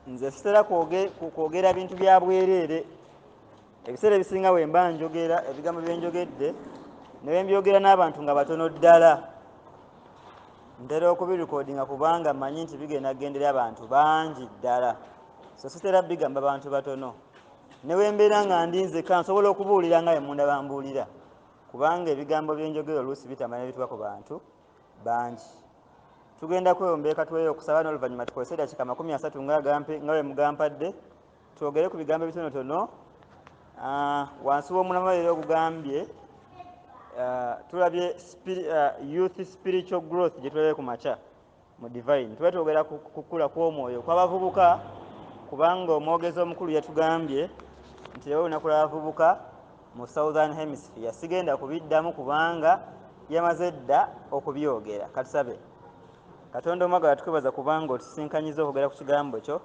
nze sitera kwogera bintu bya bwereere. Ebiseera ebisinga bwe mba njogera ebigambo bye njogedde ne bwe mbyogera n'abantu nga batono ddala, ntera okubirekodinga kubanga mmanyi nti bigenda kugendera abantu bangi ddala, so sitera bigamba bantu batono. Ne bwe mbeera nga ndinzeka nsobola okubuulira nga bwe munda bambuulira, kubanga ebigambo bye njogera oluusi bitamanya bituuka ku bantu bangi. Tugenda kweyombeeka tweyo okusaba n'oluvannyuma tukozese eddakiika 30 nga bwe mugampadde, twogere ku bigambo ebitonotono. Wansi w'omulamwa leero ogugambye tulabye youth spiritual growth gye tulabye ku makya mu divine. Tuba twogera ku kukula kw'omwoyo kw'abavubuka, kubanga omwogezi omukulu yatugambye nti leero olunaku lw'abavubuka mu southern hemisphere. Sigenda kubiddamu kubanga yamaze dda okubyogera. Katusabe. Katonda omwagala tukwebaza kubanga otusinkanyiza okwogera ku kigambo kyo,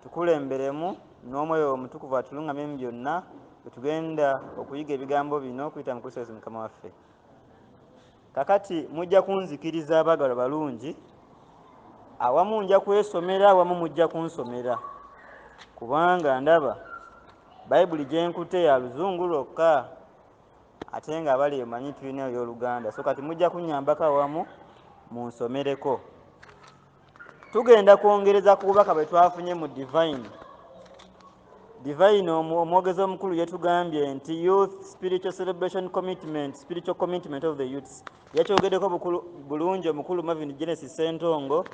tukulemberemu n'omwoyo omutukuvu atulungamemu byonna bwe tugenda okuyiga ebigambo bino kuyita mu Kristo Yesu Mukama waffe. Kakati mujja kunzikiriza abaagalwa balungi, awamu nja kwesomera, awamu mujja kunsomera, kubanga ndaba Bayibuli gye nkute ya Luzungu lwokka, ate nga bali emanyi tulina ey'Oluganda, so kati mujja kunnyambako awamu munsomereko. Tugenda kwongereza ku bubaka bwe twafunye mu divine. Divine omwogezi omukulu yatugambye nti youth spiritual celebration commitment, spiritual commitment of the youths. Yakyogeddeko bulungi omukulu Mathew Genesis Sentongo,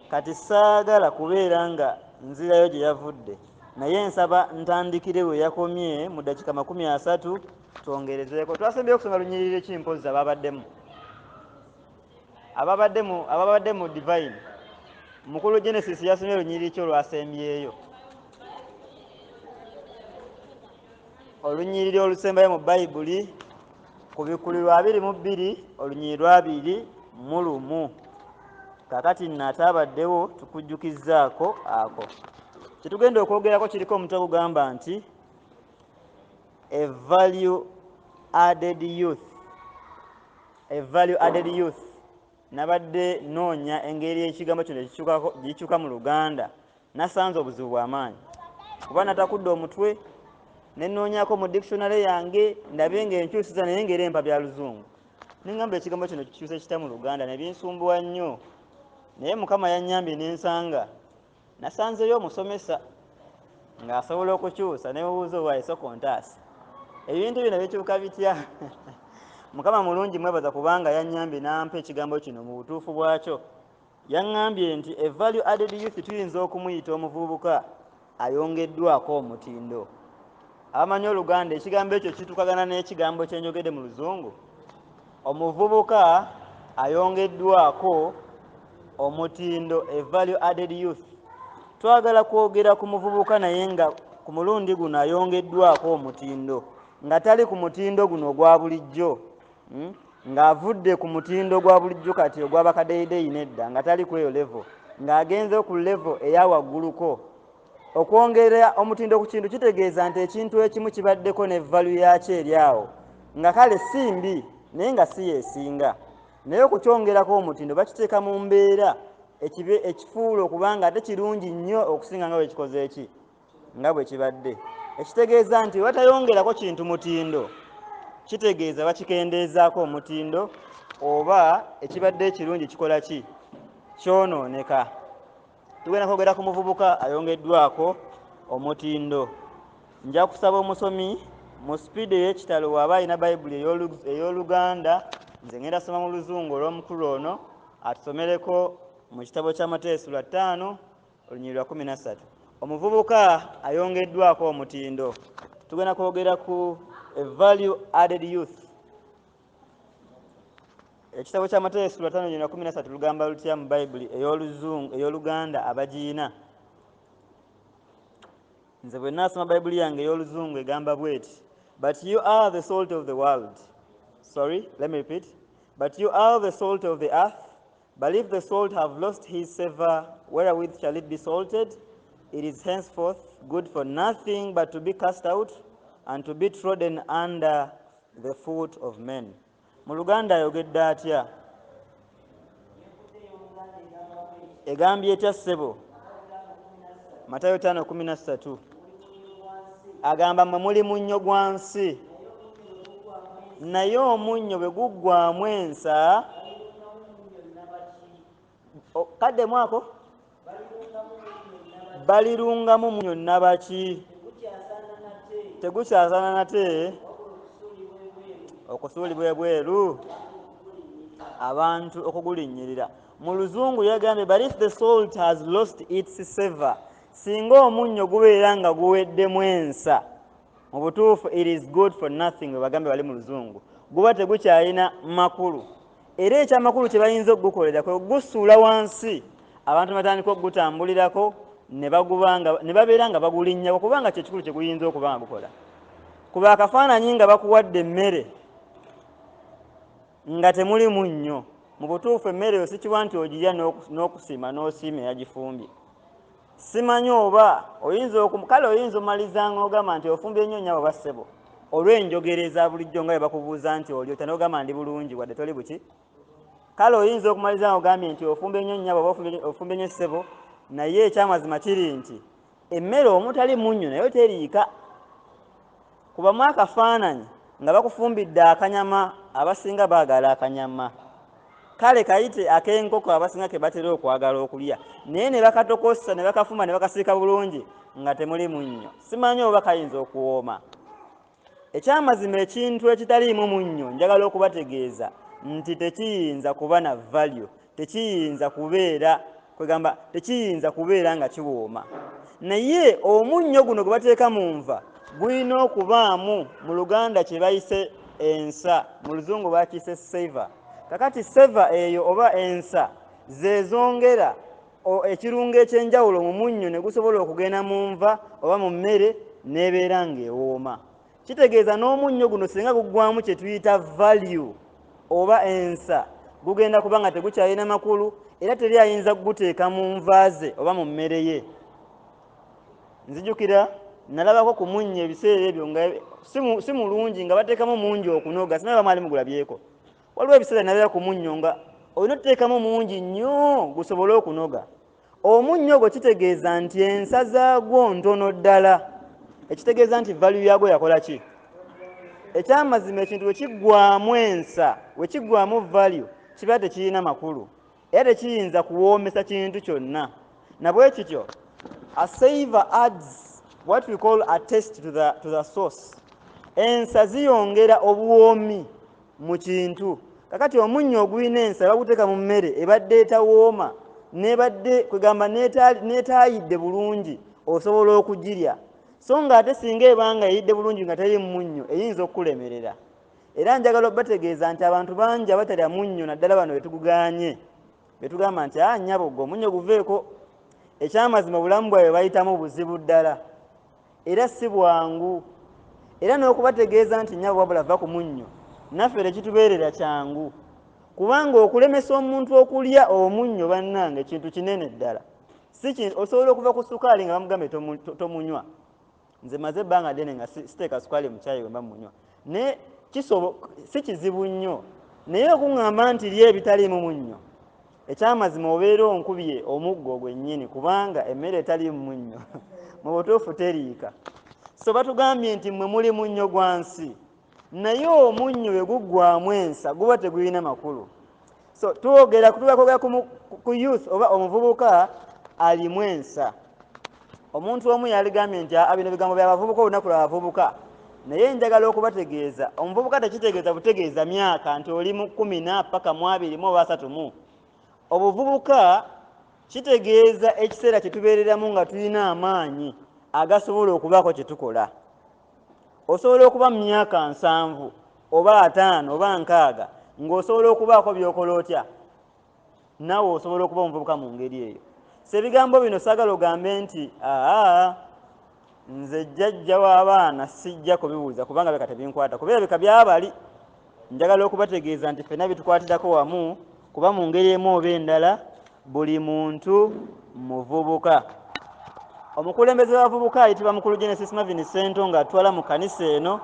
kati saagala kubeera nga nzirayo gye yavudde, naye nsaba ntandikire we yakomye mu ddakiika 30 twongerezeeko. Twasembyeyo okusoma lunyiriri ki mpozi ababadde mu divine. Mukulu Genesis yasomye lunyiriri ki olwasembyeyo? Olunyiriri olusembayo mu Bayibuli ku bikuli 22 olunyiriri 21. Kakati nnaataabaddewo tukujjukizzaako ako. Kyetugenda okwogerako kiriko omutwe gugamba nti a value added youth. A value added youth. Nabadde noonya engeri ekigambo kino gikyuka mu Luganda, nasanze obuzibu bw'amaanyi kuba natakudde omutwe. Nenoonyako mu dictionary yange ndabe ng'enkyusiza naye ng'era empa bya Luzungu. Nengamba ekigambo kino kikyuse kita mu Luganda ne binsumbuwa nnyo. Naye Mukama yannyambye n'ensanga nasanzeyo omusomesa ng'asobola okukyusa ne buuza owa esoko ntaasa. Ebintu bino bikyuka bitya? Mukama mulungi, mwebaza kubanga yannyambye n'ampa ekigambo kino mu butuufu bwakyo. Yaŋŋambye nti a value added youth tuyinza okumuyita omuvubuka ayongeddwako omutindo. Abamanyi Oluganda ekigambo ekyo kitukagana n'ekigambo kye njogedde mu Luzungu. Omuvubuka ayongeddwako omutindo, a value added youth. Twagala kwogera ku muvubuka naye nga ku mulundi guno ayongeddwako omutindo, nga tali ku mutindo guno ogwa bulijjo, ng'avudde ku mutindo gwa bulijjo kati ogw'abakadeyideyi nedda, nga tali ku eyo level, ng'agenze ku level eyawagguluko. Okwongera omutindo ku kintu kitegeeza nti ekintu ekimu kibaddeko ne value yakyo eri awo, nga kale si mbi naye nga si yeesinga. Naye okukyongerako omutindo bakiteeka mu mbeera ekifuula okubanga ate kirungi nnyo okusinga nga bwe kikoze eki nga bwe kibadde. Ekitegeeza nti watayongerako kintu mutindo, kitegeeza bakikendeezaako omutindo, oba ekibadde ekirungi kikola ki? Kyonooneka. Tugenda kwogera ku muvubuka ayongeddwako omutindo. Nja kusaba omusomi mu sipiidi ey'ekitalo waba alina Bayibuli ey'Oluganda, nze ngenda soma mu Luzungu olw'omukulu ono atusomereko mu kitabo kya Mathew 5 olunyiriri 13. Omuvubuka ayongeddwako omutindo. Tugenda kwogera ku a value added youth. Ekitabo kya Mathew 5:13 lugamba lutya mu Bayibuli ey'Oluganda abagiina? Nze bwe naasoma Bayibuli yange ey'Oluzungu egamba bweti, but you are the salt of the world. Sorry, let me repeat. But you are the salt of the earth. But if the salt have lost his savour, wherewith shall it be salted? It is henceforth good for nothing but to be cast out and to be trodden under the foot of men. Mu Luganda ayogedde atya? Egambye etya ssebo? Mathew 5:13 agamba mmwe muli munnyo gwa nsi, naye omunnyo bwe guggwaamu ensa kaddemu ako balirungamu munnyo nabaki, tegukyasaana nate okusuulibwa ebweru abantu okugulinnyirira. Mu luzungu yagambye but if the salt has lost its savor, singa omunnyo gubeera nga guweddemu ensa, mu butuufu it is good for nothing, we bagambe bali mu luzungu, guba tegukyalina makulu. Era ekyamakulu kye bayinza okugukolera kwe gusuula wansi, abantu batandika okugutambulirako ne babeera nga bagulinnyako, kubanga kyekikulu kye guyinza okuba nga gukola. Kuba akafaananyi nga bakuwadde emmere nga temuli munnyo, mu butuufu emmere yo sikiwa nti ogirya n'okusima n'osiima eyagifumbye. Simanyi oba kale oyinza omalizanga ogamba nti ofumbye nnyo nnyabo bassebo olw'enjogera eza bulijjo nga bwe bakubuuza nti oli ota n'ogamba ndi bulungi wadde toli buki. Kale oyinza okumalizanga ogambye nti ofumbye nnyo nnyabo oba ofumbye nnyo ssebo, naye ekyamazima kiri nti emmere omutali munnyo nayo teriika. Kubamu akafaananyi nga bakufumbidde akanyama, abasinga baagala akanyama, kale kayite ak'enkoko abasinga ke batera okwagala okulya, naye ne bakatokosa ne bakafuma ne bakasiika bulungi nga temuli munnyo, simanyi oba kayinza okuwooma. Ekyamazima ekintu ekitaliimu munnyo njagala okubategeeza nti tekiyinza kuba na value, tekiyinza kubeera nga kiwooma. Naye omunnyo guno gwe bateeka mu nva gulina okubaamu, mu Luganda kye bayise ensa, mu Luzungu bakiyise savor. Kakati savor eyo oba ensa zezongera ekirungo ekyenjawulo mu munnyo ne gusobola okugenda mu nva oba mu mmere n'ebeera ng'ewooma. Kitegeeza n'omunnyo guno singa guggwamu kye tuyita value oba ensa, gugenda kuba nga tegukyalina makulu, era teri ayinza kuguteeka mu nva ze oba mu mmere ye. Nzijukira nalabako ku munnyo ebiseera ebyo nga si mulungi nga bateekamu mungi okunoga, sinaba mwali mugulabyeko. Waliwo ebiseera nabeera ku munnyo nga olina otuteekamu mungi nnyo gusobole okunoga. Omunnyo gwo kitegeeza nti ensa zaagwo ntono ddala, ekitegeeza nti value yaagwo yakola ki? Ekyamazima ekintu bwe kiggwaamu ensa, bwe kiggwaamu value, kiba tekirina makulu era tekiyinza kuwoomesa kintu kyonna. Na bwe kityo a savor adds what we call a taste to the sauce. Ensa ziyongera obuwoomi mu kintu. Kakati omunnyo ogulina ensa baguteeka mu mmere ebadde etawooma, nebadde kwegamba neetaayidde bulungi, osobola okugirya. So nga ate singa ebanga eyidde bulungi nga teri munnyo eyinza okukulemerera. Era njagala okubategeeza nti abantu bangi abatalya munnyo naddala bano betugugaanye, betugamba nti nnyabo gwe omunnyo guveeko. Ekyamazima obulamu bwabwe bayitamu buzibu ddala era si bwangu. Era n'okubategeeza nti nnyabo wabula va ku munnyo, naffe tekitubeerera kyangu, kubanga okulemesa omuntu okulya omunnyo bannange ekintu kinene ddala. Osobola okuva ku sukaali nga bamugambe tomunywa. Nze maze ebbanga ddene nga siteeka sukaali mu caayi wemba munywa, naye si kizibu nnyo. Naye okuŋŋamba nti lya ebitaliimu munnyo, ekyamazima obeera onkubye omuggo gwennyini, kubanga emmere etaliimu munnyo mu butuufu teriika. So batugambye nti mmwe muli munnyo gwa nsi, naye omunnyo bwe guggwaamu ensa guba tegulina makulu. So twogera ku youth oba omuvubuka alimu ensa. Omuntu omu yaligambye nti bino bigambo by'abavubuka olunaku lw'abavubuka, naye njagala okubategeeza omuvubuka tekitegeeza butegeeza myaka nti oli mu 10 paka mu 20 oba 30. Obuvubuka kitegeeza ekiseera kye tubeereramu nga tulina amaanyi agasobola okubaako kye tukola. Osobola okuba mu myaka 7 oba 5 oba 6 ng'osobola okubaako by'okola otya, naawe osobola okuba omuvubuka mu ngeri eyo. Ebigambo bino saagala ogambe nti nze jjajja w'abaana sijja kubibuuza kubanga beka tebinkwata, kubirabika byabali. Njagala okubategeeza nti ffenna bitukwatirako wamu, kuba mu ngeri emu oba endala buli muntu muvubuka. Omukulembeze w'abavubuka ayitibwa mukulu Genesis Marvin Sento ng'atwala mu kanisa eno,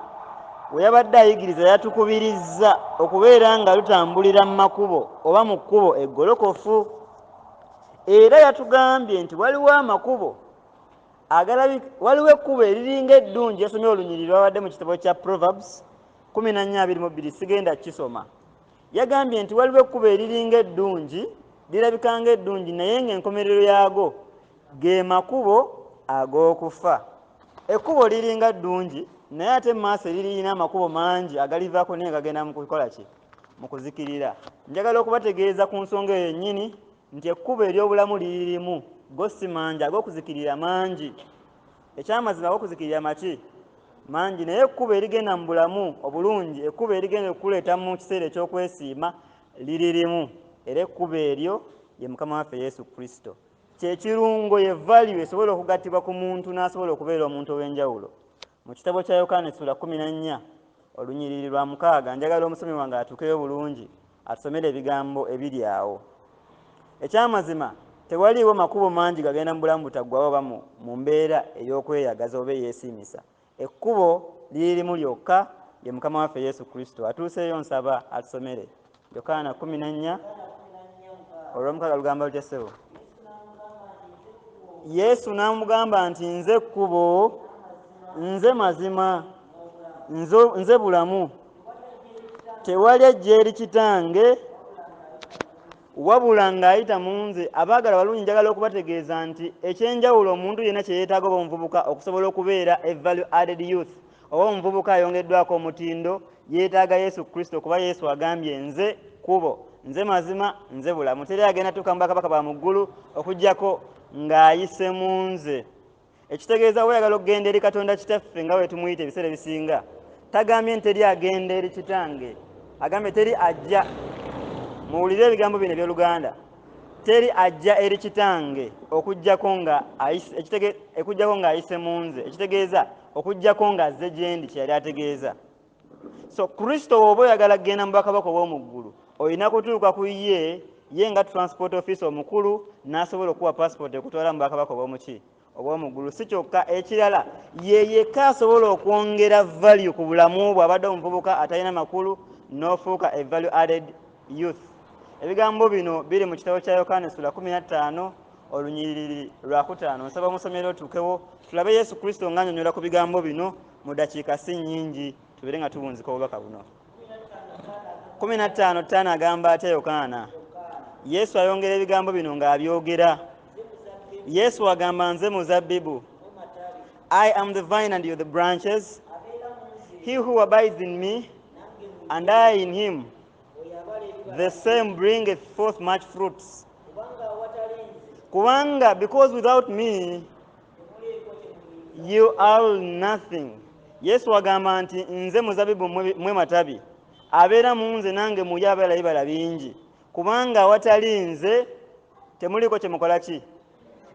we yabadde ayigiriza yatukubiriza okubeera nga lutambulira mu makubo oba mu kkubo eggolokofu. Era yatugambye nti waliwo amakubo waliwo ekkubo eriringa eddungi. Yasomye olunyiriri lwabadde mu kitabo kya Proverbs 14:22 sigenda kisoma. Yagambye nti waliwo ekkubo eriringa eddungi lirabika nga eddungi naye ng'enkomerero yaago ge makubo ag'okufa. Ekkubo liringa ddungi naye ate mu maaso eririna amakubo mangi agalivaako naye gagenda mu kukola ki? Mu kuzikirira. Njagala okubategeeza ku nsonga eyo yennyini nti ekkubo ery'obulamu liririmu go si mangi, ag'okuzikirira mangi. Ekyamazima ag'okuzikirira maki? Mangi. Naye ekkubo erigenda mu bulamu obulungi, ekkubo erigenda okuleeta mu kiseera eky'okwesiima liririmu. Era ekkubo eryo ye Mukama waffe Yesu Kristo. Kyekirungo ye value esobola okugattibwa ku muntu n'asobola okubeera omuntu ow'enjawulo. Mu kitabo kya Yokaana Sura 14 olunyiriri lwa 6 njagala omusomi wange atuukeyo bulungi atusomere ebigambo ebiri awo. Ekyamazima tewaliiwo makubo mangi gagenda mu bulamu butaggwawo oba mu mbeera ey'okweyagaza oba eyeesiimisa. Ekkubo liririmu lyokka ye Mukama waffe Yesu Kristo. Atuuseeyo nsaba atusomere Yokaana 14 olw'omukaaga lugamba lutya ssebo? Yesu n'amugamba nti nze kkubo, nze mazima, nze bulamu. Tewali ajja eri Kitange wabula ng'ayita mu nze. Abaagala balungi njagala okubategeeza nti ekyenjawulo omuntu yenna kye yeetaaga oba omuvubuka okusobola okubeera a value added youth oba omuvubuka ayongeddwako omutindo yeetaaga Yesu Kristo, kuba Yesu agambye nze kkubo, nze mazima, nze bulamu. Teri agenda tuuka mu bakabaka ba mu ggulu okuggyako ng'ayise mu nze. Ekitegeeza weeyagala okugenda eri Katonda Kitaffe nga bwe tumuyita ebiseera ebisinga, tagambye nti teri agenda eri Kitange, agambye teri ajja. Muwulire ebigambo bino eby'Oluganda. Teri ajja eri Kitange okuggyako ng'ayise mu nze. Ekitegeeza okuggyako ng'azze gye ndi, kye yali ategeeza. So Kristo bw'oba oyagala kugenda mu bakabaka ob'omu ggulu olina kutuuka ku ye nga transport office omukulu n'asobola okuwa passport ekutwala mu bakabaka ob'omu ggulu. Si kyokka, ekirala ye yekka asobola okwongera value ku bulamu bwe abadde omuvubuka atalina makulu n'ofuuka a value added youth. Ebigambo bino biri mu kitabo kya Yokaana Sura 15 olunyiriri lwa 5. Nsaba omusomero otuukewo tulabe Yesu Kristo ng'annyonnyola ku bigambo bino mu dakiika si nnyingi tubeere nga tubunzika obubaka buno. 15:5 agamba atya Yokaana? Yesu ayongera ebigambo bino ng'abyogera. Yesu agamba nze muzabbibu. I am the vine and you the branches. He who abides in me and I in him, the same bringeth forth much fruits. Kubanga, because without me you are nothing. Yesu agamba nti nze muzabibu mwe matabi, abeera mu nze nange muye abeera ebibala bingi. Kubanga awatali nze temuliko kye mukola ki?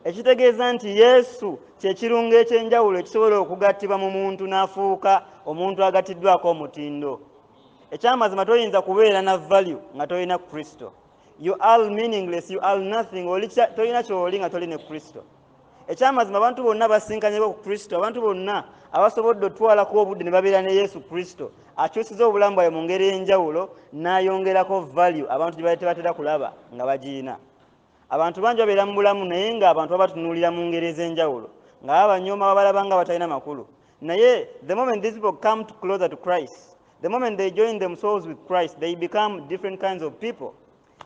Ekitegeeza nti Yesu kye kirungo ekyenjawulo ekisobola okugattibwa mu muntu n'afuuka omuntu agattiddwako omutindo. Ekyamazima toyinza kubeera na value nga tolina Kristo. You are meaningless, you are nothing. Tolina ky'oli nga tolina Kristo. Ekyamazima abantu bonna basinkanyeko ku Kristo, abantu bonna abasobodde otwalako obudde ne babeera ne Yesu Kristo akyusiza obulamu bwawe mu ngeri y'enjawulo n'ayongerako value abantu gye tebatera kulaba nga bagiina. Abantu bangi babeera mu bulamu naye ng'abantu babatunuulira mu ngeri ez'enjawulo nga babanyooma babalaba nga batalina makulu. Naye the moment these people come closer to Christ, the moment they join themselves with Christ, they become different kinds of people.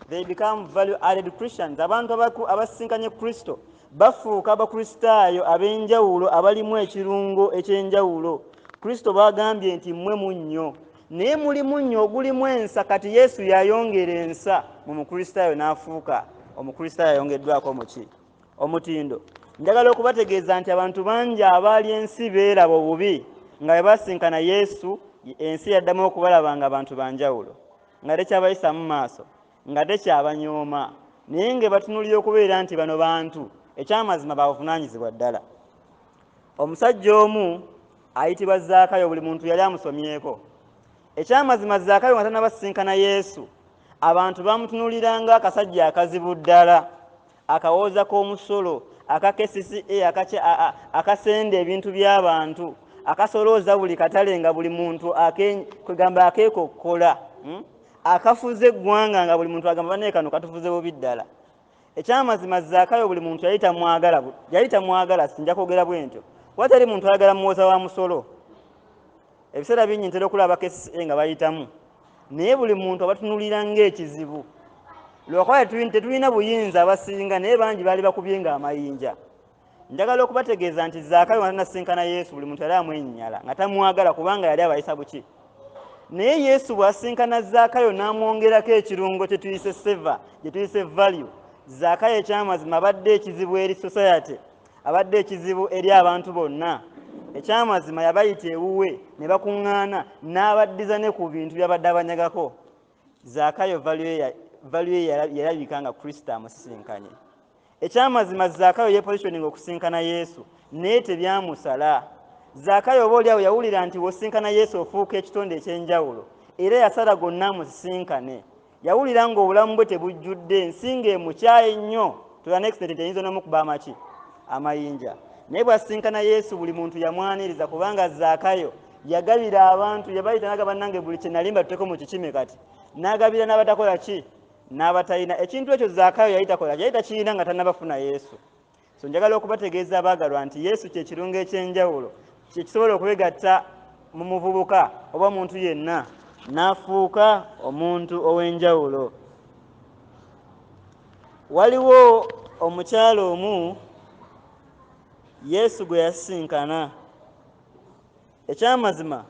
They become value-added Christians. Abantu abasinkanye Kristo bafuuka abakristaayo ab'enjawulo abalimu ekirungo ekyenjawulo. Kristo bagambye nti mmwe munnyo, naye muli munnyo ogulimu ensa. Kati Yesu yayongera ensa mu mukristaayo n'afuuka omukristaayo ayongeddwako omutindo. Njagala okubategeeza nti abantu bangi abaali ensi beeraba obubi nga bwe basinkana Yesu, ensi yaddamu okubalaba nga abantu banjawulo, nga tekyabayisa mu maaso, nga tekyabanyooma, naye nga batunuulira okubeera nti bano bantu ekyamazima babuvunaanyizibwa ddala. Omusajja omu ayitibwa Zaakayo, buli muntu yali amusomyeko. Ekyamazima Zaakayo nga tannabasinkana Yesu, abantu bamutunuuliranga akasajja akazibu ddala, akawooza k'omusolo, akakesisi akasenda ebintu by'abantu, akasolooza buli katale nga buli muntu kwegamba akeekokkola, akafuze eggwanga nga buli muntu agamba bane kano katufuze bubi ddala. ekyamazima Zaakayo buli muntu yali tamwagala sinja kwogera bwentyo watali muntu ayagala muwoza wa musolo ebiseera bingi ntera okulaba KCCA nga bayitamu naye buli muntu abatunulira ng'ekizibu lwakuba tetulina buyinza abasinga naye bangi baali bakubye nga amayinja njagala okubategeeza nti Zaakayo nga tanasinkana Yesu buli muntu yali amwennyala nga tamwagala kubanga yali abayisa buki naye Yesu bw'asinkana Zaakayo n'amwongerako ekirungo kye tuyise seva gye tuyise value Zaakayo ekyamazima abadde ekizibu eri society abadde ekizibu eri abantu bonna ekyamazima yabayita ewuwe ne bakuŋŋaana n'abaddiza ne ku bintu byabadde abanyagako Zaakayo value yalabika nga Kristo amusisinkanye ekyamazima Zaakayo yepositioning okusinkana Yesu naye tebyamusala Zaakayo oba oliawo yawulira nti wosinkana Yesu ofuuka ekitonde ekyenjawulo era yasala gonna amusisinkane yawulira ng'obulamu bwe tebujjudde ensinga emukyaye nnyo to the next nti eyinza n'omukuba amaki amayinja naye bw'asinkana Yesu buli muntu yamwaniriza kubanga Zaakayo yagabira abantu yabayita n'agamba nange buli kye nalimba tuteko mu kikime kati n'agabira n'abatakola ki n'abatalina ekintu ekyo Zaakayo yali takirina nga tannabafuna Yesu so njagala okubategeeza abaagalwa nti Yesu kye kirungo ekyenjawulo kyekisobola okubegatta mu muvubuka oba muntu yenna n'afuuka omuntu ow'enjawulo waliwo omukyalo omu Yesu gwe yasinkana ekyamazima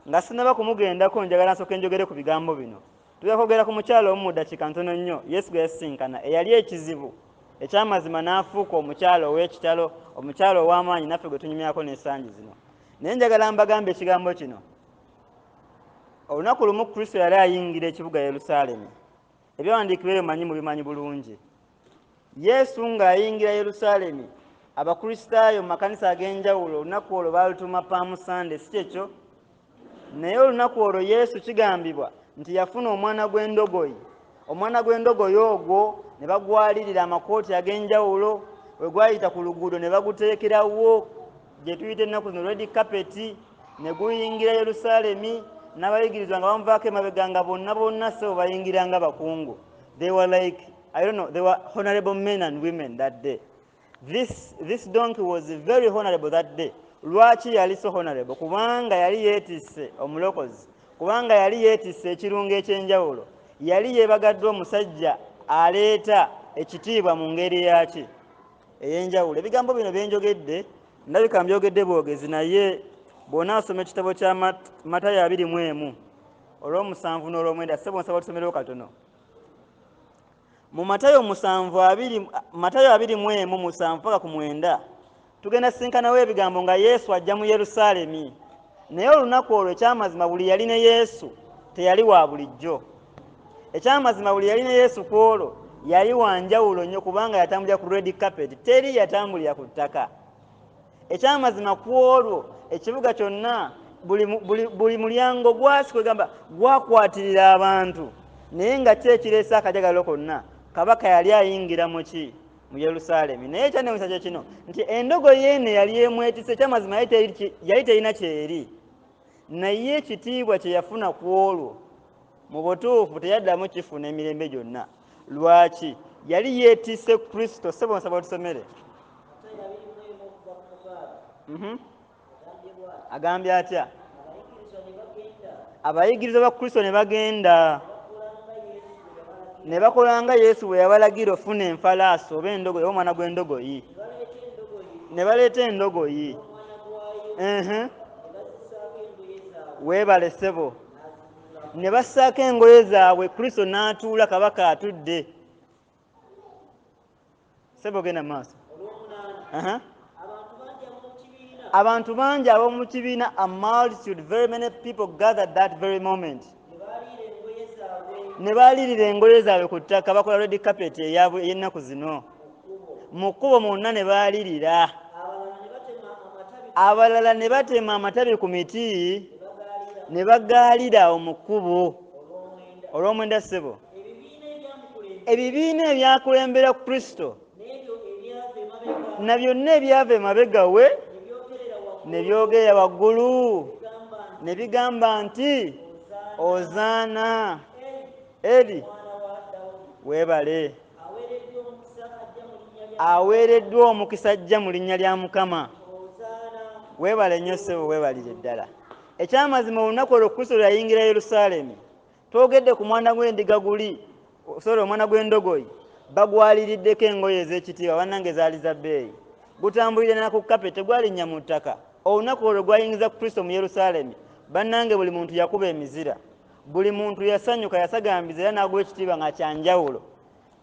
nga sinaba kumugendako njagala nsooke njogere ku bigambo bino tujja kwogera ku mukyalo omu mu ddakiika ntono nnyo Yesu gwe yasinkana eyali ekizibu ekyamazima n'afuuka omukyalo ow'ekitalo omukyalo ow'amaanyi naffe gwe tunyumyako n'essangi zino naye njagala mbagambe ekigambo kino olunaku lumu Kristo yali ayingira ekibuga Yerusaalemi ebyawandiikibwa ebyo mubimanyi bulungi Yesu ng'ayingira Yerusaalemi abakristaayo mu makanisa ag'enjawulo olunaku olwo baalutuma Palm Sunday si kyekyo naye olunaku olwo Yesu kigambibwa nti yafuna omwana gw'endogoyi ogwo ne bagwalirira amakooti ag'enjawulo we gwayita ku luguudo ne baguteekerawo gye tuyita ennaku zino red carpet ne guyingira Yerusaalemi n'abayigirizwa nga bamuvaako emabega nga bonna sebo bayingira nga bakungu they were like they were honorable men and women that day. This donkey was very honorable that day. Lwaki yali so honorable? Kubanga yali yeetisse omulokozi, kubanga yali yeetisse ekirungo ekyenjawulo, yali yeebagadde omusajja aleeta ekitiibwa mu ngeri yaki ey'enjawulo. Ebigambo bino byenjogedde ndabika mbyogedde bwogezi naye bw'onaasoma ekitabo kya Matayo 21 olw'omusanvu n'olw'omwenda ssebo nsaba tusomerewo katono. Mu Matayo 21:7-9 tugenda sinkanawo ebigambo nga Yesu ajja mu Yerusaalemi naye olunaku olwo ekyamazima buli yali ne Yesu teyali wa bulijjo. Ekyamazima buli yali ne Yesu ku olwo yali wanjawulo nnyo kubanga yatambulira ku red carpet, teri yatambulira ku ttaka. Ekyamazima ku olwo ekibuga kyonna buli mulyango gwasi kwegamba gwakwatirira abantu naye nga ki ekireese akajagaliro konna? Kabaka yali ayingira mu Yerusaalemi. Naye ekyanewuunyisa kye kino nti endogoyi eno yali emwetise, ekyamazima yali terina kyeri naye ekitiibwa kye yafuna ku olwo mu butuufu teyaddamu kifuna emirembe gyonna. Lwaki? Yali yeetisse Kristo. Ssebo nsaba otusomere. Agambye atya? Abayigirizwa ba Kristo ne bagenda ne bakolanga Yesu bwe yabalagira ofuna enfalaasi oba endogoyi oba omwana gw'endogoyi. Ne baleeta endogoyi. Weebale ssebo. Ne bassaako engoye zaabwe, Kristo n'atuula, kabaka atudde. Ssebo genda maaso. Abantu bangi ab'omu kibiina, a multitude, very many people gathered that very moment. Ne baalirira engoye zaabwe ku ttaka, bakola red carpet ey'ennaku zino. Mu kkubo mwonna ne baalirira. Abalala ne batema amatabi ku miti ne bagaalira mu kkubo olw'omwenda ssebo. Ebibiina ebyakulembera Kristo na byonna ebyava emabega we ne byogerera waggulu ne bigamba nti Ozaana eri weebale aweereddwa omukisa ajja mu linnya lya Mukama. Weebale nnyo ssebo, weebalire ddala. Ekyamazima olunaku olwo Kristo lwe yayingira Yerusaalemi, twogedde ku mwana gw'endiga guli, omwana gw'endogoyi, bagwaliriddeko engoye ez'ekitiibwa, bannange zaali za bbeeyi. Gutambulire na ku kape, tegwalinnya mu ttaka. Olunaku olwo gwayingiza Kristo mu Yerusaalemi, bannange buli muntu yakuba emizira. Buli muntu yasanyuka, yasagambiza era n'agwa ekitiibwa nga kyanjawulo.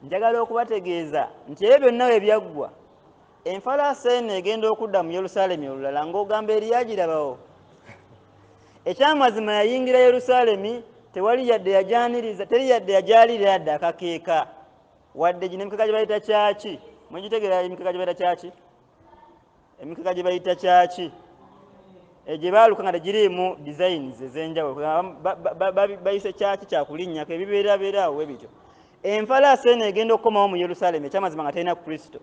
Njagala okubategeeza nti ebyo byonna bwe byaggwa, enfalaasi eno egenda okudda mu Yerusaalemi olulala ng'ogamba eri yagirabawo. Ekyamazima yayingira Yerusaalemi, tewali yadde yajaniriza, teri yadde yajalira yadde akakeeka, wadde gino emikeka gye bayita kyaki. Mugitegeera emikeka gye bayita kyaki? Emikeka gye bayita kyaki gye baaluka nga tegiriimu designs ez'enjawulo, bayise kyaki kyakulinnyako, ebibeerabeera awo ebityo. Enfalaasi eno egenda okukomawo mu Yerusaalemi, ekyamazima nga terina Kristo,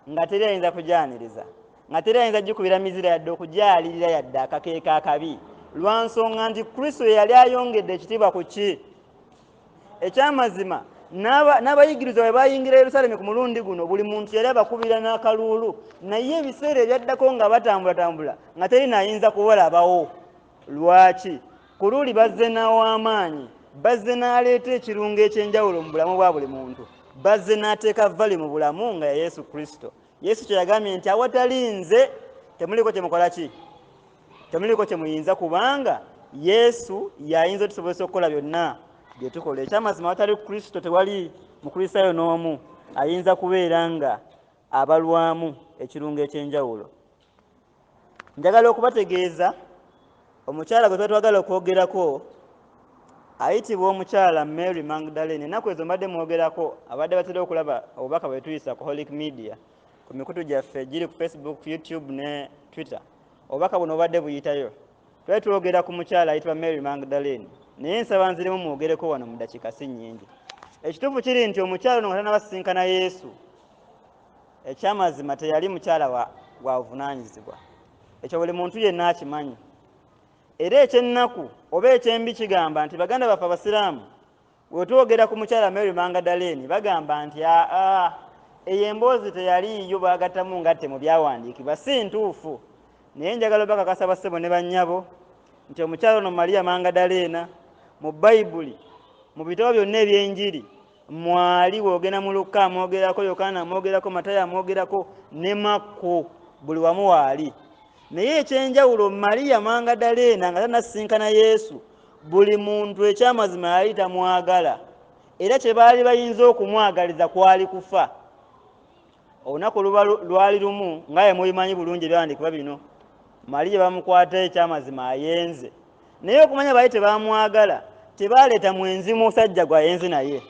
nga teri ayinza kujaniriza, nga teri ayinza gikubira mizira yadde okujalirira yadde akakeeka akabi, lwa nsonga nti Kristo ye yali ayongedde ekitiibwa ku ki? Ekyamazima n'abayigiriza bwe bayingira Yerusaalemi ku mulundi guno, buli muntu yali abakubira n'akaluulu, naye ebiseera ebyaddako nga batambulatambula nga teri naayinza kubalabawo. Lwaki? Ku luli bazze n'aw'amaanyi, bazze n'aleeta ekirungo ekyenjawulo mu bulamu bwa buli muntu, bazze n'ateeka vali mu bulamu nga ya Yesu Kristo. Yesu kye yagambye nti awatali nze temuliko kye mukola ki? Temuliko kye muyinza, kubanga Yesu y'ayinza otusobozesa okukola byonna bye tukola. Ekyamazima awatali Kristo tewali Mukristaayo n'omu ayinza kubeera nga abalwamu ekirungo ekyenjawulo. Njagala okubategeeza omukyala gwe tuba twagala okwogerako ayitibwa omukyala Mary Magdalene. Ennaku ezo mbadde mwogerako, abadde batera okulaba obubaka bwe tuyisa ku Holic Media ku mikutu gyaffe giri ku Facebook, YouTube ne Twitter. Obubaka buno obadde buyitayo. Twali twogera ku mukyala ayitibwa Mary Magdalene, naye nsaba nziremu mwogereko wano mu dakiika si nnyingi. Ekituufu kiri nti omukyala ono nga tannabasisinkana Yesu, ekyamazima teyali mukyala wa buvunaanyizibwa. Ekyo buli muntu yenna akimanyi. Era ekyennaku oba ekyembi kigamba nti baganda baffe Abasiraamu bwe twogera ku mukyala Mary Magdalene bagamba nti eyo emboozi teyaliiyo, baagattamu ngatte mu byawandiikibwa. Si ntuufu. Naye njagala bakakasa bassebo ne bannyabo nti omukyala ono Maria Magdalene mu Bayibuli, mu bitabo byonna eby'enjiri, mwali woogenda mu Luka amwogerako, Yokaana amwogerako, Matayo amwogerako ne Makko, buli wamu waali. Naye ekyenjawulo Maria Magdalene nga tannasisinkana Yesu, buli muntu ekyamazima yali tamwagala, era kye baali bayinza okumwagaliza kwali kufa. Olunaku lwali lumu, nga ye mubimanyi bulungi ebyawandiikibwa bino, Maria bamukwata ekyamazima ayenze, naye okumanya baali tebamwagala, tebaaleeta mwenzi musajja gwayenze naye.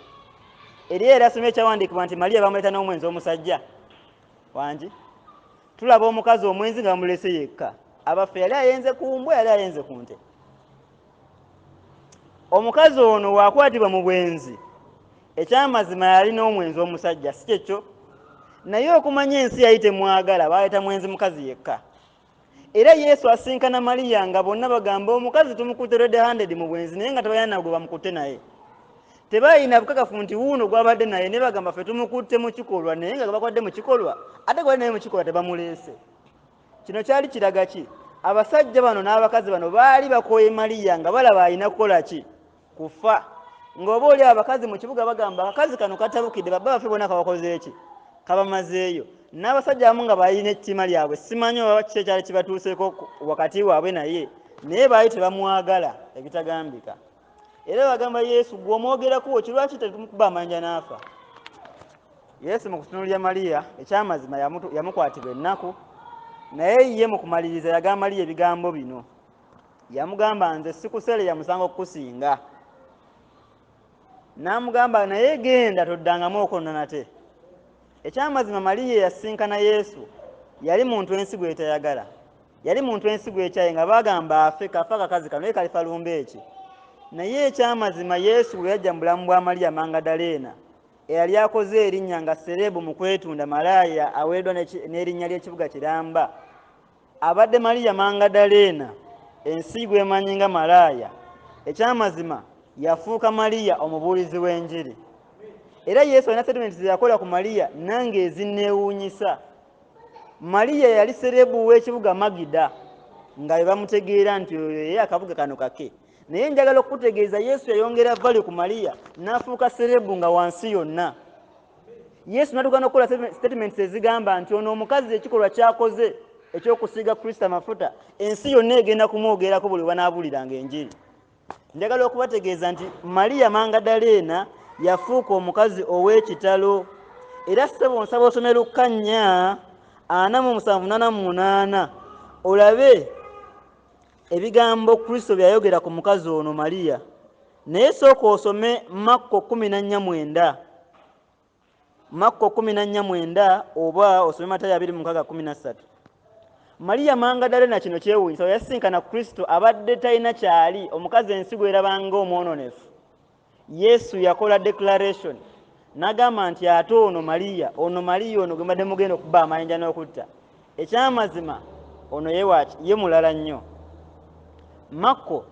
Era asomye ekyawandiikibwa nti Maria bamuleeta n'omwenzi omusajja wangi. Tulaba omukazi omwenzi nga bamulese yekka. Abaffe yali ayenze ku mbwa, yali ayenze ku nte. Omukazi ono waakwatibwa mu bwenzi, ekyamazima yali n'omwenzi omusajja, si kyekyo. Naye okumanya ensi yali temwagala, baleeta mwenzi mukazi yekka. Era Yesu asinkana Maria nga bonna bagamba omukazi tumukutte red-handed mu bwenzi, naye nga tebalina nagwe bamukutte naye. Tebalina bukakafu nti wuuno gwabadde naye, ne bagamba ffe tumukutte mu kikolwa, naye nga bakwadde mu kikolwa, ate gwali naye mu kikolwa tebamuleese. Kino kyali kiraga ki? Abasajja bano n'abakazi bano baali bakooye Maria nga balaba alina kukola ki? Kufa. Ng'oba oli abakazi mu kibuga bagamba akakazi kano katabukidde, baba baffe bonna kabakoze ki? Kabamazeeyo. N'abasajja abamu nga balina ettima lyabwe, simanyi oba kiki ekyali kibatuuseeko wakati waabwe naye baali tebamwagala ebitagambika. Era bagamba Yesu gwe omwogerako kirwaki tetumukuba amanja n'afa? Yesu mu kutunuulira Maria ekyamazima yamukwatibwa ennaku, naye ye mu kumaliriza yagamba Maria ebigambo bino. Yamugamba nze sikuseera musango kukusinga. N'amugamba naye genda toddangamu okonna nate. Ekyamazima Maria yasinkana Yesu yali muntu ensi gwe tayagala, yali muntu ensi gwe ekyaye nga bagamba afe, kafa akakazi kano naye kalifa lumbe eki. Naye ekyamazima Yesu bwe yajja mu bulamu bwa Maria Magdalene eyali akoze erinnya nga serebu mu kwetunda, malaaya aweeddwa n'erinnya ly'ekibuga kiramba, abadde Maria Magdalene ensi gwemanyi nga malaaya. Ekyamazima yafuuka Maria omubuulizi w'enjiri. era Yesu alina statement ze yakola ku Maliya nange ezinneewuunyisa. Maliya yali serebu w'ekibuga Magida nga bwe bamutegeera nti oyo ye akabuga kano kake. Naye njagala okutegeeza Yesu yayongera value ku Maliya n'afuuka serebu nga wansi yonna. Yesu n'atuuka n'okukola statements ezigamba nti ono omukazi ekikolwa ky'akoze ekyokusiiga Kristo amafuta ensi yonna egenda kumwogerako buli banaabuuliranga enjiri. Njagala okubategeeza nti Maliya Magdalene yafuuka omukazi ow'ekitalo. Era ssebo nsaba osome Luka 4:47-48 olabe ebigambo Kristo byayogera ku mukazi ono Maliya. Naye sooka osome Makko 14:9, Makko 14:9 oba osome Matayo 26:13. Maliya Magdalene kino kyewuunyisa yasisinkana Kristo abadde talina kyali, omukazi ensigo erabanga omwononefu. Yesu yakola declaration n'agamba nti ate ono Maliya ono gwe mbadde mugenda okuba amayinja n'okutta. Ekyamazima ono ye mulala nnyo. Makko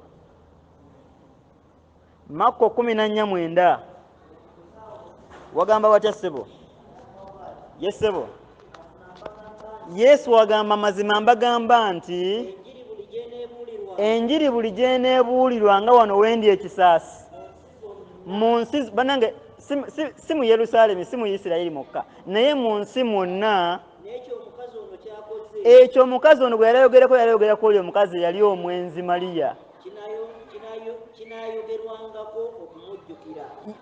14:9 wagamba watya ssebo? Ye ssebo, Yesu wagamba mazima mbagamba nti enjiri buli gyeneebuulirwa nga wano wendi ekisaasi mu nsi banange si mu Yerusaalemi si mu Isirayiri mokka naye mu nsi mwonna. Ekyo omukazi ono gwe yalayogerako oli omukazi yali omwenzi Maliya.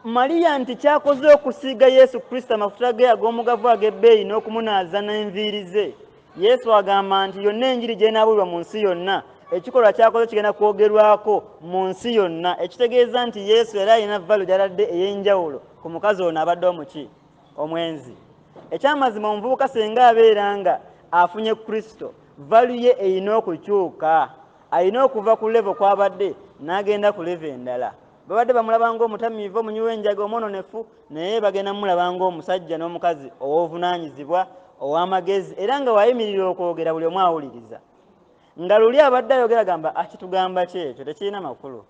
Maliya nti kyakoze okusiiga Yesu Kristo amafuta ge ag'omugavu ag'ebbeeyi n'okumunaaza n'enviiri ze. Yesu agamba nti yonna enjiri gy'enaabuulirwa mu nsi yonna ekikolwa kyakoze kigenda kwogerwako mu nsi yonna. Ekitegeeza nti Yesu yali alina value gyaladde ey'enjawulo ku mukazi ono abadde omuki omwenzi. Ekyamazima omuvubuka senga abeera nga afunye Kristo value ye erina okukyuka, alina okuva ku level kw'abadde n'agenda ku level endala. Babadde bamulabanga omutamiivu omunywi w'enjaga omwononefu naye bagenda mumulabanga omusajja n'omukazi ow'obuvunaanyizibwa ow'amagezi era nga wayimirira okwogera buli omu awuliriza. Nga luli abadde ayogera gamba kitugamba kyekyo tekirina makulu,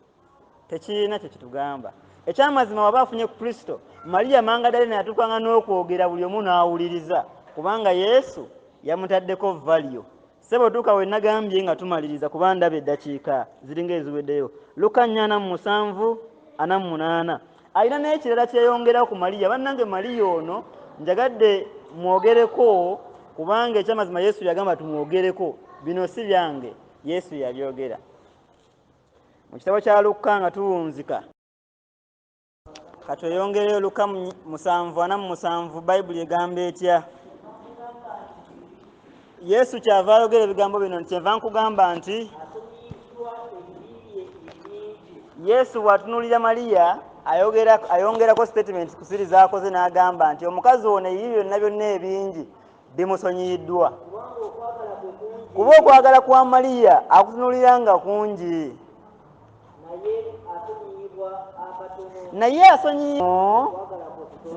tekirina kye kitugamba. Ekyamazima waba afunye Kristo Maliya Magdalene yatuukanga n'okwogera buli omu n'awuliriza kubanga Yesu yamutaddeko value. Ssebo tuuka we nagambye nga tumaliriza kuba ndaba eddakiika ziringa eziweddeyo. Luka 4:48 alina n'ekirala kyeyongera ku Maliya. Bannange Maliya ono njagadde mwogereko kubanga ekyamazima Yesu yagamba tumwogereko, bino si byange, Yesu yabyogera. Mu kitabo kya Luka nga tuwunzika katweyongereyo Luka 7:47 Bayibuli egamba etya? Yesu kyava ayogera ebigambo bino nti kyenva nkugamba nti Yesu bw'atunuulira Maliya ayongerako statement ku siri z'akoze n'agamba nti omukazi ono ebibi byonna ebingi bimusonyiyiddwa kuba okwagala kwa Maliya akutunuulira nga kungi naye asonyiyibwa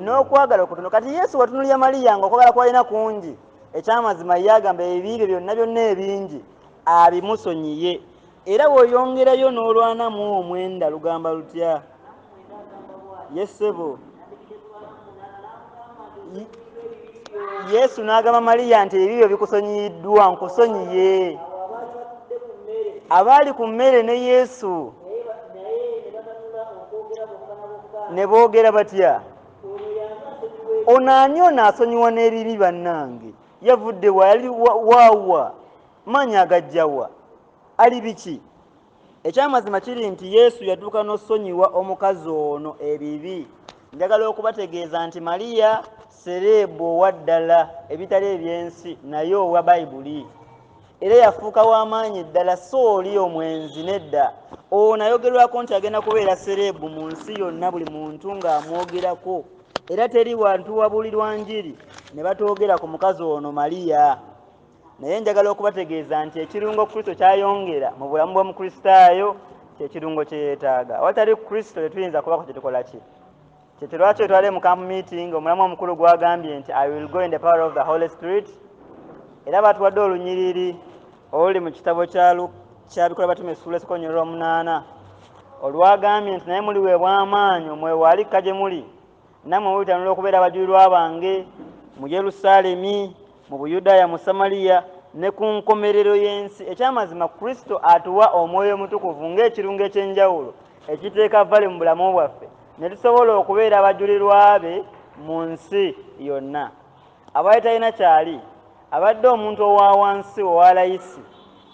n'okwagala okutono. Kati Yesu bw'atunuulira Maliya nga okwagala kwalina kungi, ekyamazima ye agamba ebibi byonna ebingi abimusonyiye. Era bw'oyongerayo n'olwanamu omwenda lugamba lutya? Yesebo. Yesu n'agamba Maliya nti ebibyo bikusonyiyiddwa nkusonyiye. Abaali ku mmere ne Yesu ne boogera batya? Ono ani ono asonyiwa n'ebibi bannange? Yavudde wa? Yali waawa? Manya agajjawa? Ali biki? Ekyamazima kiri nti Yesu yatuuka n'osonyiwa omukazi ono ebibi. Njagala okubategeeza nti Maliya serebu owa ddala ebitali ebyensi naye owa Bayibuli. Era yafuuka w'amaanyi ddala so oli omwenzi nedda. Ono ayogerwako nti agenda kubeera serebu mu nsi yonna buli muntu ng'amwogerako. Era teri wantu wabuulirwa njiri ne batoogera ku mukazi ono Maliya. Naye njagala okubategeeza nti ekirungo Kristo kyayongera mu bulamu bw'omukristaayo kyekirungo kye yeetaaga. Awatali Kristo tetuyinza kubako kye tukola ki. Kyekyo lwaki otwale mu camp meeting omulamu omukulu gwagambye nti I will go in the power of the Holy Spirit. Era batuwadde olunyiriri oluli mu kitabo kya Bikola Batume Essula Essekonyolero 8 olwagambye nti naye muliweebwa amaanyi omwewalikka gye muli nammwe mulitanula okubeera abajulirwa bange mu Yerusaalemi, mu Buyudaaya, mu Samaliya ne ku nkomerero y'ensi. Ekyamazima Kristo atuwa omwoyo omutukuvu ng'ekirungo eky'enjawulo ekiteeka vale mu bulamu bwaffe ne tusobola okubeera abajulirwa be mu nsi yonna. Abaali talina kyali abadde omuntu owa wansi owa layisi,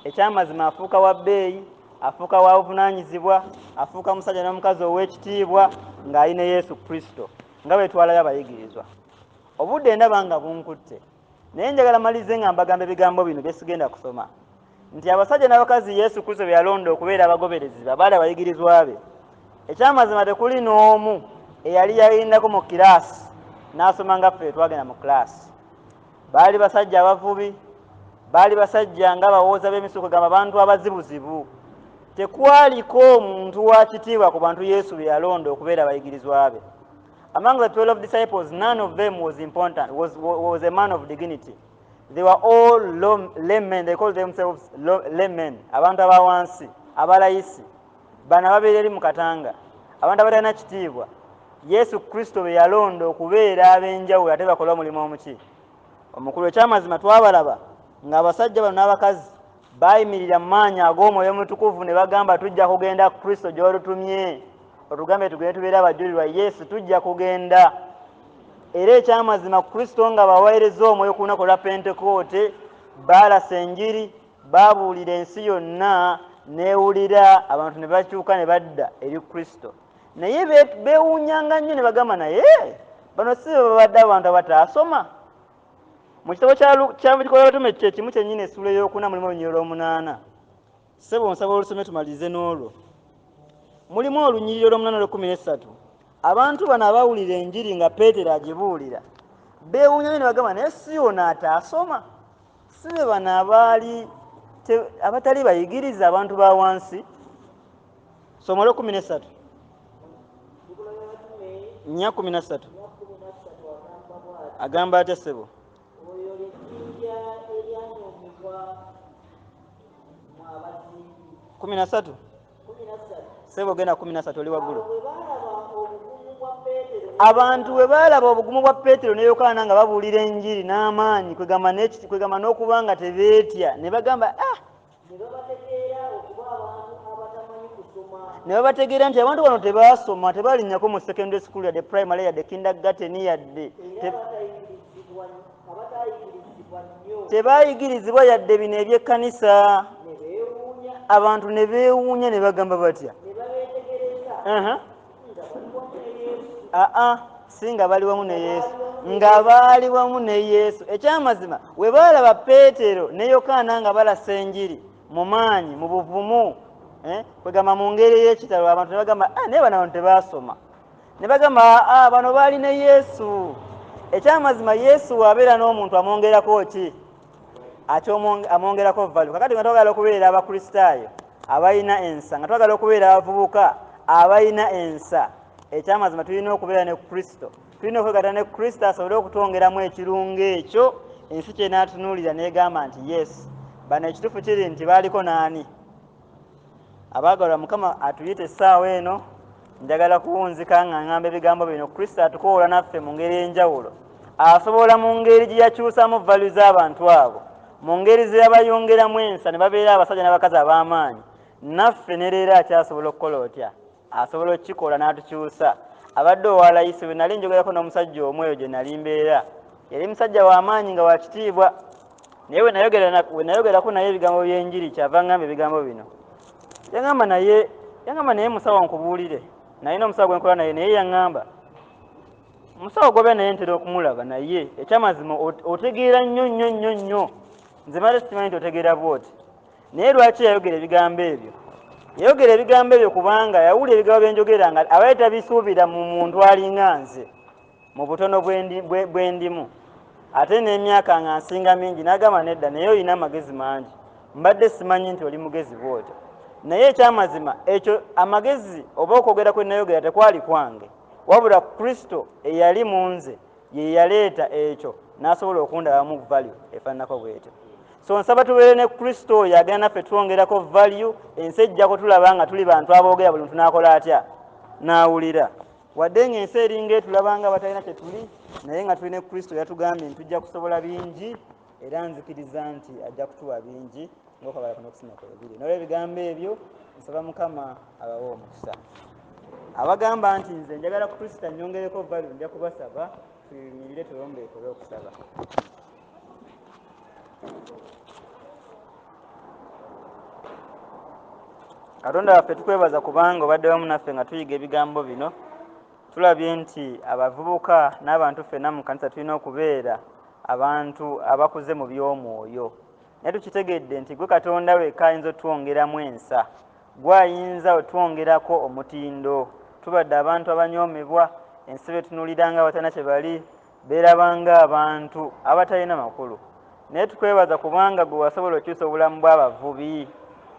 ekyamazima afuuka wa bbeeyi, afuuka wa buvunaanyizibwa, afuuka musajja n'omukazi ow'ekitiibwa ng'alina Yesu Kristo nga bwe twalayo abayigirizwa. Obudde ndaba nga bunkutte, naye njagala malize nga mbagamba ebigambo bino bye sigenda kusoma, nti abasajja n'abakazi Yesu Kristo be yalonda okubeera abagoberezi baali abayigirizwa be. Ekyamazima tekuli n'omu eyali yayindako mu kiraasi n'asoma nga ffe twagenda mu kiraasi. Baali basajja abavubi, baali basajja nga bawooza b'emisu, kugamba abantu abazibuzibu. Tekwaliko omuntu wa kitiibwa ku bantu Yesu be yalonda okubeera abayigirizwa be. Among the 12 disciples, none of them was important, was a man of dignity. They were all laymen. They called themselves laymen, abantu abawansi, abalayisi, bano ababeera eri mu katanga, abantu abatalina kitiibwa. Yesu Kristo be yalonda okubeera ab'enjawulo ate bakola omulimu omuki omukulu. Ekyamazima twabalaba ng'abasajja bano n'abakazi baayimirira mu maanyi ag'omwoyo omutukuvu ne bagamba tujja kugenda Kristo gy'olutumye, otugambe tugende tubeere abajulirwa Yesu, tujja kugenda. Era ekyamazima Kristo nga baweereza omwoyo ku lunaku lwa Pentekoote, baalasa enjiri, baabuulira ensi yonna, neewulira abantu ne bakyuka ne badda eri Kristo. Naye beewuunyanga nnyo ne bagamba naye bano si babadde abantu abataasoma. Mu kitabo kya Bikola Batume kye kimu kyennyini essuula ey'okuna mulimu olunyiriri 8. Ssebo nsaba olusome tumalize n'olwo. Mulimu olunyiriri 8 13. Abantu bano abawulira enjiri nga Peetero agibuulira beewuunya nnyo ne bagamba naye si ono ataasoma, si be bano abatali bayigiriza, abantu ba wansi. Soma 13. 13 agamba atya ssebo? 13 ssebo genda 13 oli waggulu. Abantu bwe baalaba obugumu bwa Peetero ne Yokaana nga babuulira enjiri n'amaanyi, kwegamba n'okuba nga tebeetya, ne bagamba ne babategeera nti abantu bano tebaasoma, tebalinnyako mu secondary school yadde primary yadde kindergarten yadde tebaayigirizibwa yadde bino ebyekkanisa. Abantu ne beewuunya ne bagamba batya? Si nga bali wamu ne Yesu, nga baali wamu ne Yesu. Ekyamazima we baalaba Peetero ne Yokaana nga balasa enjiri mu maanyi, mu buvumu, kwegamba mu ngeri y'ekitalo, abantu ne bagamba naye bano tebaasoma, ne bagamba bano baali ne Yesu. Ekyamazima Yesu wabeera n'omuntu amwongerako ki? Amwongerako value. Kakati nga twagala okubeera abakristaayo abalina ensa, nga twagala okubeera abavubuka abalina ensa, ekyamazima tulina okubeera ne Kristo, tulina okwegatta ne Kristo asobole okutwongeramu ekirungo ekyo, ensi kyenaatunuulira n'egamba nti yes, bano ekituufu kiri nti baaliko n'ani? Abaagalwa, Mukama atuyite essaawa eno, njagala kuwunzika nga ngamba ebigambo bino. Kristo atukoola naffe mu ngeri enjawulo, asobola mu ngeri gye yakyusamu valu z'abantu abo, mu ngeri ze yabayongeramu ensa ne babeera abasajja n'abakazi ab'amaanyi. Naffe ne leero akyasobola okukola otya? Asobola okukikola n'atukyusa. Abadde owalayisi, bwe nali njogerako n'omusajja omweyo gye nali mbeera, yali musajja w'amaanyi nga wa kitiibwa, naye we nayogerako naye ebigambo by'enjiri kyava ngamba ebigambo bino. Yangamba naye musawo nkubuulire, nalina omusawo gwe nkola naye, naye yaŋŋamba omusawo gwobe naye ntera okumulaba naye ekyamazima otegeera nnyo, nze male simanyi nti otegeera bwoti. Naye lwaki yayogera ebigambo ebyo? Yayogera ebigambo ebyo kubanga yawulira ebigambo byenjogera nga abaali tabisuubira mu muntu alinga nze mu butono bwe ndimu, ate n'emyaka nga nsinga mingi, n'agamba nedda, naye olina amagezi mangi, mbadde simanyi nti oli mugezi bwotyo. Naye ekyamazima ekyo amagezi oba okwogera kwe nayogera tekwali kwange, wabula Kristo eyali mu nze ye yaleeta ekyo n'asobola okundabamu value efaananako bwetyo. So nsaba tubeere ne Kristo oyo agenda naffe twongerako value, ensi ejja kutulaba nga tuli bantu aboogera buli muntu n'akola atya? N'awulira. wadde ng'ensi eringa etulabanga batalina kye tuli, naye nga tulina Kristo yatugambye ntujja kusobola bingi, era nzikiriza nti ajja kutuwa bingi ng'okabala kuno okusima kwebiri. Nolwo ebigambo ebyo nsaba Mukama abawe omukisa. Abagamba nti nze njagala ku Kristo nnyongereko value, nja kubasaba tuyimirire tulombeekole okusaba. Katonda waffe tukwebaza kubanga obadde wamu naffe nga tuyiga ebigambo bino. Tulabye nti abavubuka n'abantu ffenna mu kkanisa tulina okubeera abantu abakuze mu by'omwoyo. Naye tukitegedde nti gwe Katonda wekka ayinza otwongeramu ensa, gwayinza otwongerako omutindo. Tubadde abantu abanyoomebwa, ensi betunuuliranga abatalina kye bali, beerabanga abantu abatalina makulu. Naye tukwebaza kubanga gwe wasobola okyusa obulamu bw'abavubi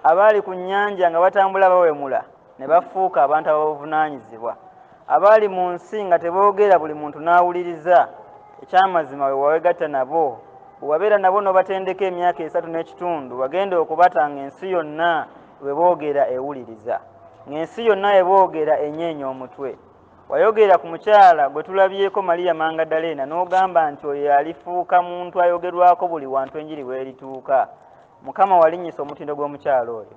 abaali ku nnyanja nga batambula bawemula ne bafuuka abantu ababuvunaanyizibwa, abaali mu nsi nga teboogera buli muntu n'awuliriza. Ekyamazima we wawegatta nabo, bwe wabeera nabo n'obatendeka emyaka 3 n'ekitundu, wagenda okubatanga ensi yonna we boogera ewuliriza, ng'ensi yonna we boogera enyeenya omutwe. Wayogera ku mukyala gwe tulabyeko Mary Magdalene n'ogamba nti oyo alifuuka muntu ayogerwako buli wantu enjiri w'erituuka. Mukama walinnyisa omutindo gw'omukyala oyo.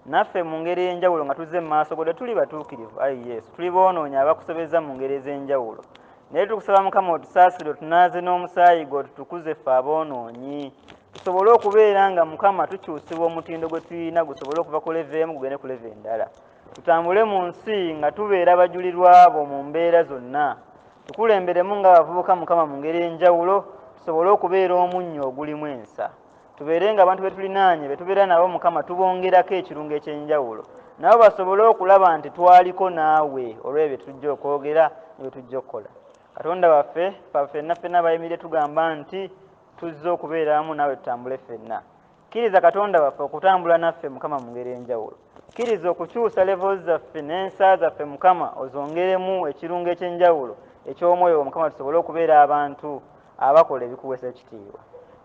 Naffe mu ngeri ey'enjawulo nga tuzze mu maaso go tuli batuukirivu, ayi Yesu, tuli boonoonya abakusobeza mu ngeri ez'enjawulo. Naye tukusaba Mukama otusaasire, otunaaze n'omusaayi gwe, otutukuze ffe aboonoonyi, tusobole okubeera nga Mukama tukyusibwa omutindo gwe tulina gusobole okuva ku leve emu gugende ku leve endala. Tutambule mu nsi nga tubeera abajulirwa bo mu mbeera zonna. Tukulemberemu ng'abavubuka Mukama mu ngeri ey'enjawulo, tusobole okubeera omunnyo ogulimu ensa. Tubeere nga abantu betulinaanye betubeera nabo Mukama tubongerako ekirungo eky'enjawulo, nabo basobole okulaba nti twaliko naawe olw'ebyo tujja okwogera ne tujja okukola. Katonda waffe ffenna abayimiridde tugamba nti tuzze okubeera wamu naawe tutambule ffenna. Kkiriza Katonda waffe okutambula naffe Mukama mu ngeri ey'enjawulo. Kkiriza okukyusa levels zaffe n'ensa zaffe Mukama, ozongeremu ekirungo eky'enjawulo eky'omwoyo Mukama, tusobole okubeera abantu abakola ebikuweesa ekitiibwa.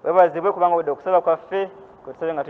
Webazibwe kubanga obudde okusaba kwaffe kwe tusabe nga